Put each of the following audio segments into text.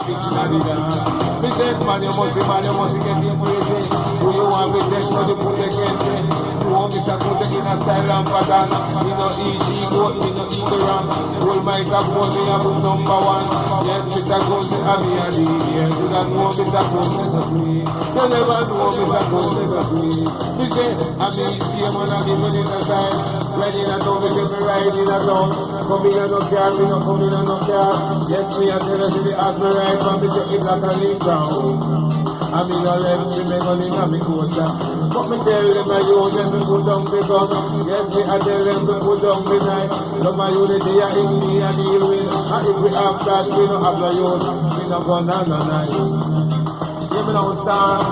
fix in the dance. Me say, man, you must get in crazy. Do you want me to show the put again? You want me to put in a style and pattern? Me no easy go, me no ignorant. Hold my microphone, me a book number one. Yes, Mr. Ghost, I'm here, yes, you don't know Mr. Ghost, never free. You never know Mr. Ghost, never free. Me say, I'm here, man, I'm giving it a time. Ready to know me, say me riding a town. Come in and no car, me no come in and no car. Yes, me a tell you, see the ass me ride, but me say it like a leaf down. I mean, I left me, me gun in a me coaster. But me tell them I use them to put down the gun. Yes, me I tell them to put down the knife. Some of you the day are in me and deal with. And if we have that, we don't have the use. We don't gun and no knife. Yeah, me don't stand.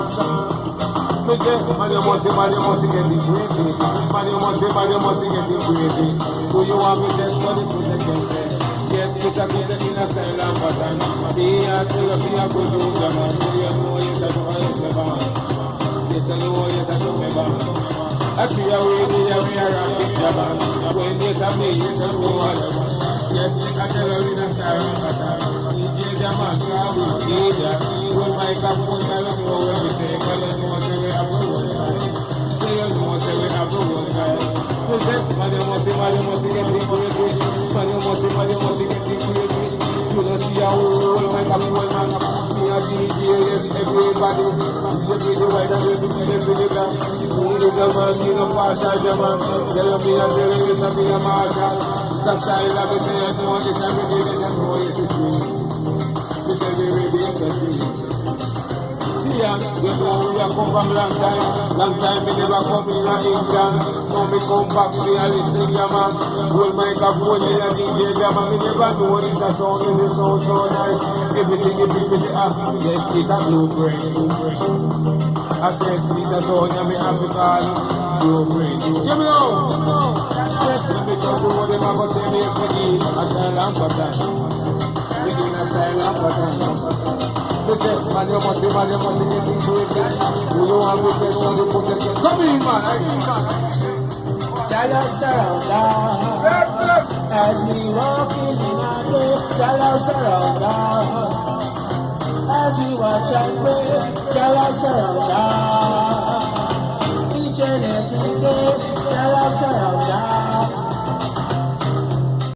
Me say, man, you must get it crazy. Man, you must get it crazy. Do you want me to study to the country? Yes, put a kid in a style and pattern. See, I tell you, see, I go do the man. Do you know yes, I do, yes, I do. Yes, I know, yes, I do, me band. Actually, I will be a real rapid jaman. When yes, I me, yes, I do, yes, I tell you in a style and pattern. DJ Jaman, I will be there. When my microphone, I don't know where we say, but you know, say we have to work. Say you know, say we have to work. You say, man, you must get it crazy. Man, you must get it crazy. You don't see a whole microphone, man. Me a DJ, yes, everybody. You see the white and you see the black. You look at man, you know, partial, Jaman. Tell me a tell you, it's a me a marshal. It's a style of me say, you know, it's a me, it's a know, it's a swing. You say, we really interesting. You know we have come from long time we never come in England. Now we come back to the listening, yeah man. Hold my microphone in a DJ, yeah man. We never know this a sound, this sound so nice. Everything you bring me say, yes, it's a blueprint. I said, it's a sound, yeah, me have to call blueprint. Give me now. Yes, let me talk to what they have to say, me if we eat a style and pattern. We do a style and pattern. Listen, man, you must get into it. Do you want me to tell you put it? Come in, man. Tell us around us as we walk in our day. Tell us around us as we watch and pray. Tell us around us.